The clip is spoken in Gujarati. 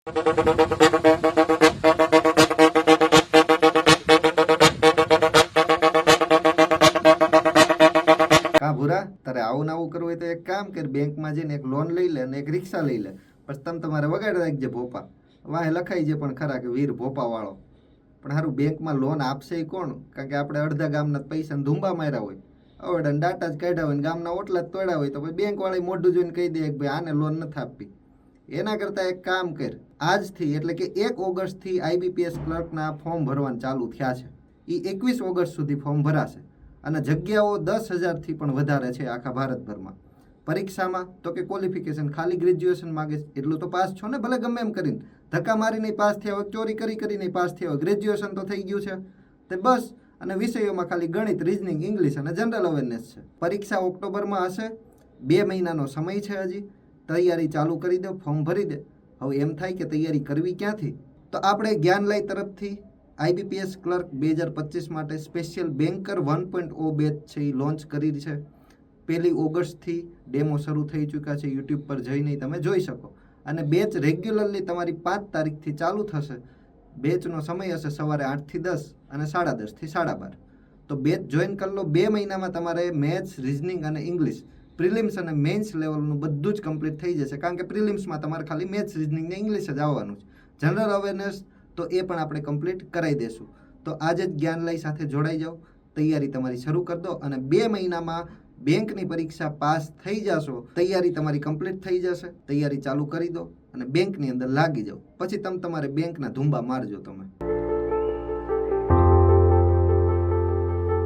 કા ભૂરા, તારે આવું ને આવું કરવું હોય તો એક કામ કર, બેંકમાં જઈને એક લોન લઈ લે અને એક રિક્ષા લઈ લે. પછી તમે તમારે વગાડી રાખજે ભોપા. વાહે લખાઈ છે પણ ખરા કે વીર ભોપા વાળો. પણ સારું, બેંકમાં લોન આપશે કોણ? કારણ કે આપણે અડધા ગામના પૈસા ધૂંબા માર્યા હોય, અવડા ડાટા જ કાઢ્યા હોય ને ગામના ઓટલા જ તોડ્યા હોય, તો પછી બેંક વાળી મોઢું જોઈને કહી દે કે ભાઈ આને લોન નથી આપવી. એના કરતાં એક કામ કર, આજથી એટલે કે 1 ઓગસ્ટથી આઈબીપીએસ ક્લર્કના ફોર્મ ભરવાનું ચાલુ થયા છે. એ 21 ઓગસ્ટ સુધી ફોર્મ ભરાશે અને જગ્યાઓ 10,000થી પણ વધારે છે આખા ભારતભરમાં. પરીક્ષામાં તો કે ક્વોલિફિકેશન ખાલી ગ્રેજ્યુએશન માગે, એટલું તો પાસ છો ને, ભલે ગમે એમ કરીને ધક્કા મારીને પાસ થયા હોય, ચોરી કરીને પાસ થયા હોય, ગ્રેજ્યુએશન તો થઈ ગયું છે તે બસ. અને વિષયોમાં ખાલી ગણિત, રીઝનિંગ, ઇંગ્લિશ અને જનરલ અવેરનેસ છે. પરીક્ષા ઓક્ટોબરમાં હશે, 2 મહિનાનો સમય છે હજી. તૈયારી ચાલુ કરી દો, ફોર્મ ભરી દે. હવે એમ થાય કે તૈયારી કરવી ક્યાંથી, તો આપણે જ્ઞાનલય તરફથી આઈબીપીએસ ક્લર્ક 2025 માટે સ્પેશિયલ બેન્કર 1.0 બેચ છે એ લોન્ચ કરી છે. 1 ઓગસ્ટથી ડેમો શરૂ થઈ ચૂક્યા છે, યુટ્યુબ પર જઈને તમે જોઈ શકો. અને બેચ રેગ્યુલરલી તમારી 5 તારીખથી ચાલુ થશે. બેચનો સમય હશે સવારે 8થી 10 અને 10:30થી 12:30. તો બેચ જોઈન કરી લો. 2 મહિનામાં તમારે મેથ્સ, રિઝનિંગ અને ઇંગ્લિશ પ્રિલિમ્સ અને મેઇન્સ લેવલનું બધું જ કમ્પ્લીટ થઈ જશે. કારણ કે પ્રિલિમ્સમાં તમારે ખાલી મેથ્સ, રિઝનિંગ ને ઇંગ્લિશ જ આવવાનું છે. જનરલ અવેરનેસ તો એ પણ આપણે કમ્પ્લીટ કરાવી દઈશું. તો આજે જ જ્ઞાનલય સાથે જોડાઈ જાઓ, તૈયારી તમારી શરૂ કરી દો અને 2 મહિનામાં બેંકની પરીક્ષા પાસ થઈ જશો. તૈયારી તમારી કમ્પ્લીટ થઈ જશે. તૈયારી ચાલુ કરી દો અને બેંકની અંદર લાગી જાઓ. પછી તમે તમારે બેંકના ધુંબા મારજો તમે.